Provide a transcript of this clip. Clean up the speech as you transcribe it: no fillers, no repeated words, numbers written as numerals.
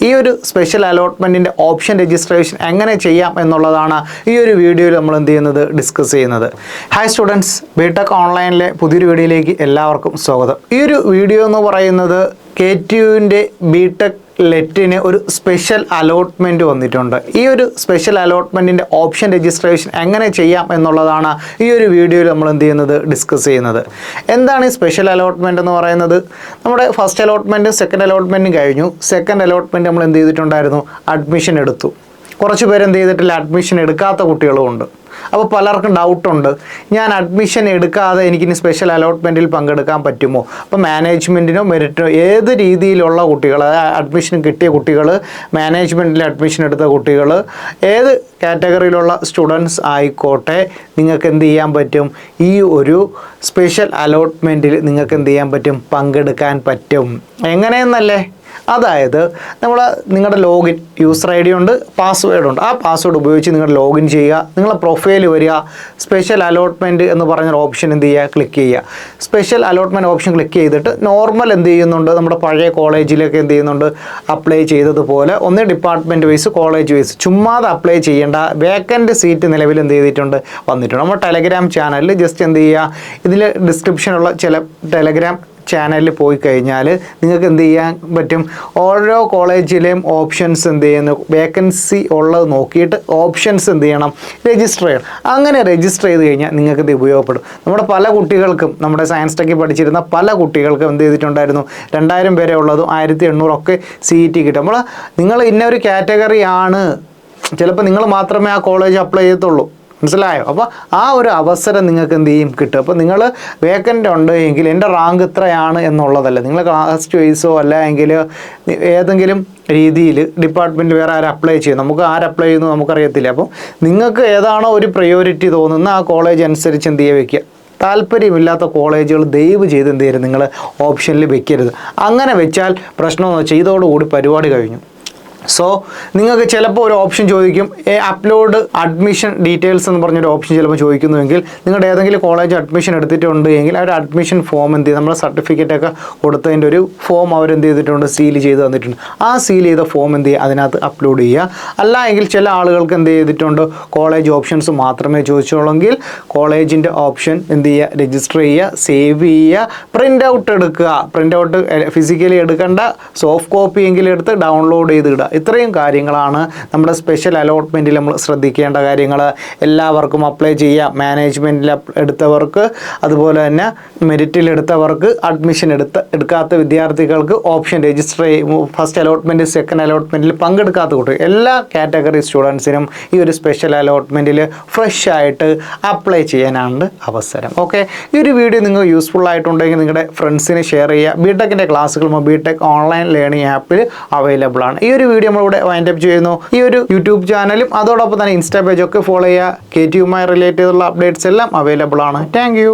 ഈ ഒരു special അലോട്ട്മെൻറ്റിൻ്റെ option registration എങ്ങനെ ചെയ്യാം എന്നുള്ളതാണ് ഈ ഒരു വീഡിയോയിൽ നമ്മൾ എന്ത് ചെയ്യുന്നത് ഡിസ്കസ് ചെയ്യുന്നത്. ഹായ് സ്റ്റുഡൻസ്, ബിടെക് ഓൺലൈനിലെ പുതിയൊരു വീഡിയോയിലേക്ക് എല്ലാവർക്കും സ്വാഗതം. ഈ ഒരു വീഡിയോ എന്ന് പറയുന്നത് KTUവിൻ്റെ ബിടെക് ലെറ്റിന് ഒരു സ്പെഷ്യൽ അലോട്ട്മെൻറ്റ് വന്നിട്ടുണ്ട്. ഈ ഒരു സ്പെഷ്യൽ അലോട്ട്മെൻറ്റിൻ്റെ ഓപ്ഷൻ രജിസ്ട്രേഷൻ എങ്ങനെ ചെയ്യാം എന്നുള്ളതാണ് ഈ ഒരു വീഡിയോയിൽ നമ്മൾ എന്ത് ചെയ്യുന്നത് ഡിസ്കസ് ചെയ്യുന്നത്. എന്താണ് ഈ സ്പെഷ്യൽ അലോട്ട്മെൻറ്റ് എന്ന് പറയുന്നത്? നമ്മുടെ ഫസ്റ്റ് അലോട്ട്മെൻറ്റ് സെക്കൻഡ് അലോട്ട്മെൻറ്റും കഴിഞ്ഞു. സെക്കൻഡ് അലോട്ട്മെൻറ്റ് നമ്മൾ എന്ത് ചെയ്തിട്ടുണ്ടായിരുന്നു? അഡ്മിഷൻ എടുത്തു. കുറച്ച് പേര് എന്ത് ചെയ്തിട്ടില്ല, അഡ്മിഷൻ എടുക്കാത്ത കുട്ടികളും ഉണ്ട്. അപ്പോൾ പലർക്കും ഡൗട്ടുണ്ട്, ഞാൻ അഡ്മിഷൻ എടുക്കാതെ എനിക്കിനി സ്പെഷ്യൽ അലോട്ട്മെൻറ്റിൽ പങ്കെടുക്കാൻ പറ്റുമോ? അപ്പോൾ മാനേജ്മെൻറ്റിനോ മെറിറ്റിനോ ഏത് രീതിയിലുള്ള കുട്ടികൾ, അഡ്മിഷൻ കിട്ടിയ കുട്ടികൾ, മാനേജ്മെൻറ്റിൽ അഡ്മിഷൻ എടുത്ത കുട്ടികൾ, ഏത് കാറ്റഗറിയിലുള്ള സ്റ്റുഡൻസ് ആയിക്കോട്ടെ, നിങ്ങൾക്ക് എന്ത് ചെയ്യാൻ പറ്റും? ഈ ഒരു സ്പെഷ്യൽ അലോട്ട്മെൻറ്റിൽ നിങ്ങൾക്ക് എന്ത് ചെയ്യാൻ പറ്റും? പങ്കെടുക്കാൻ പറ്റും. എങ്ങനെയെന്നല്ലേ? അതായത് നിങ്ങളുടെ ലോഗിൻ യൂസർ ID ഉണ്ട്, പാസ്വേഡ് ഉണ്ട്. ആ പാസ്വേഡ് ഉപയോഗിച്ച് നിങ്ങൾ ലോഗിൻ ചെയ്യുക, നിങ്ങളുടെ പ്രൊഫൈൽ വരിക, സ്പെഷ്യൽ അലോട്ട്മെൻറ്റ് എന്ന് പറഞ്ഞൊരു ഓപ്ഷൻ എന്ത് ചെയ്യുക? ക്ലിക്ക് ചെയ്യുക. സ്പെഷ്യൽ അലോട്ട്മെൻറ്റ് ഓപ്ഷൻ ക്ലിക്ക് ചെയ്തിട്ട് നോർമൽ എന്ത് ചെയ്യുന്നുണ്ട്? നമ്മുടെ പഴയ കോളേജിലേക്ക് എന്ത് ചെയ്യുന്നുണ്ട്? അപ്ലൈ ചെയ്തതുപോലെ ഒന്ന് ഡിപ്പാർട്ട്മെൻറ്റ് വൈസ്, കോളേജ് വൈസ് ചുമ്മാതെ അപ്ലൈ ചെയ്യേണ്ട, വേക്കൻറ്റ് സീറ്റ് നിലവിൽ എന്ത് ചെയ്തിട്ടുണ്ട്? വന്നിട്ടുണ്ട്. നമ്മൾ ടെലഗ്രാം ചാനലിൽ ജസ്റ്റ് എന്ത് ചെയ്യുക? ഇതിൽ ഡിസ്ക്രിപ്ഷനുള്ള ചില ടെലഗ്രാം ചാനലിൽ പോയി കഴിഞ്ഞാൽ നിങ്ങൾക്ക് എന്ത് ചെയ്യാൻ പറ്റും? ഓരോ കോളേജിലെയും ഓപ്ഷൻസ് എന്ത് ചെയ്യുന്നു, വേക്കൻസി ഉള്ളത് നോക്കിയിട്ട് ഓപ്ഷൻസ് എന്ത് ചെയ്യണം? രജിസ്റ്റർ ചെയ്യണം. അങ്ങനെ രജിസ്റ്റർ ചെയ്ത് കഴിഞ്ഞാൽ നിങ്ങൾക്ക് ഇത് ഉപയോഗപ്പെടും. നമ്മുടെ പല കുട്ടികൾക്കും, നമ്മുടെ സയൻസ് ടെക്കിൽ പഠിച്ചിരുന്ന പല കുട്ടികൾക്കും എന്ത് ചെയ്തിട്ടുണ്ടായിരുന്നു? 2000 വരെ ഉള്ളതും 1800 ഒക്കെ CET കിട്ടും. നിങ്ങൾ ഇന്നൊരു കാറ്റഗറി ആണ്, ചിലപ്പോൾ നിങ്ങൾ മാത്രമേ ആ കോളേജ് അപ്ലൈ ചെയ്യത്തുള്ളൂ. മനസ്സിലായോ? അപ്പോൾ ആ ഒരു അവസരം നിങ്ങൾക്ക് എന്ത് ചെയ്യും? കിട്ടും. അപ്പോൾ നിങ്ങൾ വേക്കൻ്റ് ഉണ്ട് എങ്കിൽ എൻ്റെ റാങ്ക് ഇത്രയാണ് എന്നുള്ളതല്ല, നിങ്ങൾ കാസ്റ്റ് വൈസോ അല്ല എങ്കിൽ ഏതെങ്കിലും രീതിയിൽ ഡിപ്പാർട്ട്മെൻറ്റ് വേറെ ആര് അപ്ലൈ ചെയ്യും, നമുക്ക് ആര് അപ്ലൈ ചെയ്യുന്നു നമുക്കറിയത്തില്ല. അപ്പോൾ നിങ്ങൾക്ക് ഏതാണോ ഒരു പ്രയോറിറ്റി തോന്നുന്ന ആ കോളേജ് അനുസരിച്ച് എന്ത് ചെയ്യുക? വയ്ക്കുക. താല്പര്യമില്ലാത്ത കോളേജുകൾ ദയവ് ചെയ്ത് എന്ത് ചെയ്യരുത്? നിങ്ങൾ ഓപ്ഷനിൽ വെക്കരുത്. അങ്ങനെ വെച്ചാൽ പ്രശ്നമെന്ന് വെച്ചാൽ ഇതോടുകൂടി പരിപാടി കഴിഞ്ഞു. സോ നിങ്ങൾക്ക് ചിലപ്പോൾ ഒരു ഓപ്ഷൻ ചോദിക്കും, അപ്ലോഡ് അഡ്മിഷൻ ഡീറ്റെയിൽസ് എന്ന് പറഞ്ഞൊരു ഓപ്ഷൻ ചിലപ്പോൾ ചോദിക്കുന്നുവെങ്കിൽ നിങ്ങളുടെ ഏതെങ്കിലും കോളേജ് അഡ്മിഷൻ എടുത്തിട്ടുണ്ട് എങ്കിൽ ആ ഒരു അഡ്മിഷൻ ഫോം എന്ത് ചെയ്യും? നമ്മുടെ സർട്ടിഫിക്കറ്റൊക്കെ കൊടുത്തതിൻ്റെ ഒരു ഫോം അവരെന്ത് ചെയ്തിട്ടുണ്ട്? സീൽ ചെയ്ത് തന്നിട്ടുണ്ട്. ആ സീൽ ചെയ്ത ഫോം എന്ത് ചെയ്യുക? അതിനകത്ത് അപ്ലോഡ് ചെയ്യുക. അല്ല എങ്കിൽ ചില ആളുകൾക്ക് എന്ത് ചെയ്തിട്ടുണ്ട്? കോളേജ് ഓപ്ഷൻസ് മാത്രമേ ചോദിച്ചുള്ളെങ്കിൽ കോളേജിൻ്റെ ഓപ്ഷൻ എന്ത് ചെയ്യുക? രജിസ്റ്റർ ചെയ്യുക, സേവ് ചെയ്യുക, പ്രിൻ്റ് ഔട്ട് എടുക്കുക. പ്രിൻ്റ് ഔട്ട് ഫിസിക്കലി എടുക്കേണ്ട, സോഫ്റ്റ് കോപ്പി എങ്കിലും എടുത്ത് ഡൗൺലോഡ് ചെയ്തിടുക. ഇത്രയും കാര്യങ്ങളാണ് നമ്മുടെ സ്പെഷ്യൽ അലോട്ട്മെൻറ്റിൽ നമ്മൾ ശ്രദ്ധിക്കേണ്ട കാര്യങ്ങൾ. എല്ലാവർക്കും അപ്ലൈ ചെയ്യാം. മാനേജ്മെൻറ്റിൽ എടുത്തവർക്ക്, അതുപോലെ തന്നെ മെറിറ്റിൽ എടുത്തവർക്ക്, അഡ്മിഷൻ എടുക്കാത്ത വിദ്യാർത്ഥികൾക്ക്, ഓപ്ഷൻ രജിസ്റ്റർ ചെയ്യും, ഫസ്റ്റ് അലോട്ട്മെൻറ്റ് സെക്കൻഡ് അലോട്ട്മെൻറ്റിൽ പങ്കെടുക്കാത്ത കുട്ടികൾ, എല്ലാ കാറ്റഗറി സ്റ്റുഡൻസിനും ഈ ഒരു സ്പെഷ്യൽ അലോട്ട്മെൻറ്റിൽ ഫ്രഷ് ആയിട്ട് അപ്ലൈ ചെയ്യാനാണ് അവസരം. ഓക്കെ, ഈ ഒരു വീഡിയോ നിങ്ങൾ യൂസ്ഫുൾ ആയിട്ടുണ്ടെങ്കിൽ നിങ്ങളുടെ ഫ്രണ്ട്സിന് ഷെയർ ചെയ്യുക. ബിടെക്കിൻ്റെ ക്ലാസ്സുകൾ ബിടെക് ഓൺലൈൻ ലേണിംഗ് ആപ്പിൽ അവൈലബിൾ ആണ്. ഈ ഒരു വീഡിയോ നമ്മളിവിടെ വൈൻഡപ്പ് ചെയ്യുന്നു. ഈ ഒരു യൂട്യൂബ് ചാനലും അതോടൊപ്പം തന്നെ ഇൻസ്റ്റാ പേജൊക്കെ ഫോളോ ചെയ്യുക. KTUമായി റിലേറ്റ് ചെയ്തുള്ള അപ്ഡേറ്റ്സ് എല്ലാം അവൈലബിൾ ആണ്. Thank you.